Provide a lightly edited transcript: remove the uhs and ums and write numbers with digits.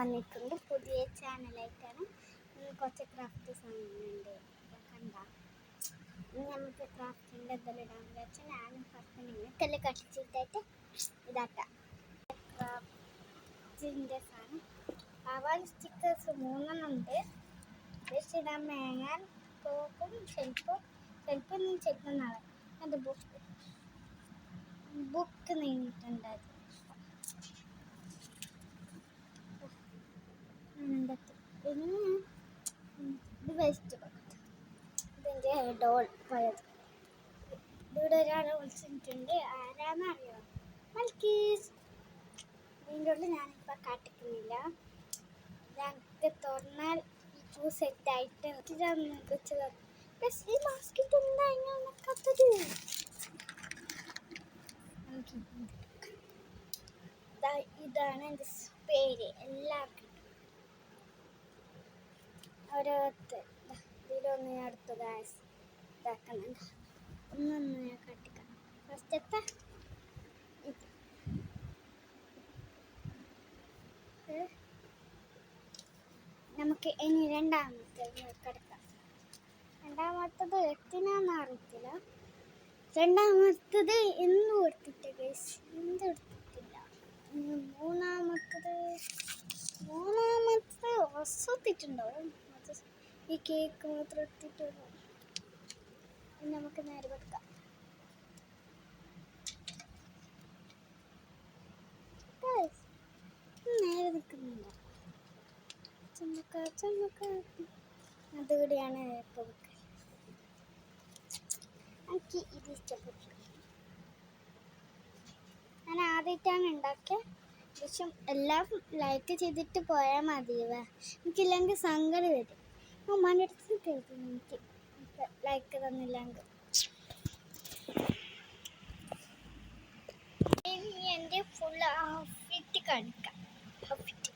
വന്നിട്ടുണ്ട് പുതിയ ചാനലായിട്ടാണ്. കുറച്ച് ക്രാഫ്റ്റ് സാധനങ്ങളുണ്ട്, കണ്ട. ഇനി നമുക്ക് ക്രാഫ്റ്റിൻ്റെ എന്തെല്ലാം ഇടാമെന്ന് വെച്ചാൽ ഞാൻ ഫസ്റ്റ് നിങ്ങൾക്കെല്ലാം കട്ടിച്ചിട്ടായിട്ട് ഇതാക്കാം. ക്രാഫ്റ്റിൻ്റെ സാധനം ആവാൻ സ്റ്റിക്കേഴ്സ് 3 ഉണ്ട്. ജസ്റ്റ് ഇടാൻ മേങ്ങാൻ തോക്കും ചെലപ്പം ചെല്ലുന്നാളെ എൻ്റെ ബുക്ക് നീങ്ങിയിട്ടുണ്ടായിരുന്നു. പിന്നെ ഇത് വേസ്റ്റ് ഇതിൻ്റെ ഡോൾ പോയത്. ഇവിടെ ഒരാളെ വിളിച്ചിട്ടുണ്ട്, ആരാന്നറിയോ? മൽക്കീസ്. ഇതിൻ്റെ ഉള്ളിൽ ഞാനിപ്പോൾ കാട്ടിക്കുന്നില്ല. ഞങ്ങൾക്ക് തുറന്നാൽ ഇപ്പോൾ സെറ്റായിട്ട് ഈ മാസ്കിട്ട് എന്താ ഇങ്ങനെ നിൽക്കാത്തത്? ഇതാണ് എൻ്റെ പേര്. എല്ലാവർക്കും ഓരോരുത്തർ ഇതിലൊന്ന് ഞാൻ അടുത്ത ഇതാക്കുന്നുണ്ട്. ഒന്നൊന്ന് ഞാൻ കാട്ടിക്കാം. ഫസ്റ്റത്തെ നമുക്ക് ഇനി രണ്ടാമത്തെ കിടക്കാം. രണ്ടാമത്തത് എത്തിനാന്ന് അറിയത്തില്ല. രണ്ടാമത്തത് എന്നും എടുത്തിട്ട് ഗൈസ്, എന്തും എടുത്തിട്ടില്ല. മൂന്നാമത്തത് വസത്തിട്ടുണ്ടാവും. ഈ കേക്ക് മാത്രം എടുത്തിട്ടുള്ളൂ. നമുക്ക് നേരെ വെക്കാം. നേരെ നിൽക്കുന്നുണ്ടോ? ചുമക്ക അതുകൂടിയാണ് ഇപ്പോൾ വെക്കുക. എനിക്ക് ഇത് ഇഷ്ടപ്പെട്ടു. ഞാൻ ആദ്യമായിട്ടാണ് ഉണ്ടാക്കിയത്. പക്ഷെ എല്ലാം ലൈക്ക് ചെയ്തിട്ട് പോയാൽ മതിയവ. എനിക്കില്ലെങ്കിൽ സങ്കടം വരും. ഉമ്മാൻ്റെ അടുത്ത് കേൾക്കും എനിക്ക് ലൈക്ക് തന്നില്ലെങ്കിൽ. ഇനി എൻ്റെ ഫുൾ ഔട്ട്ഫിറ്റ് കാണിക്കാം. ഔട്ട്ഫിറ്റ്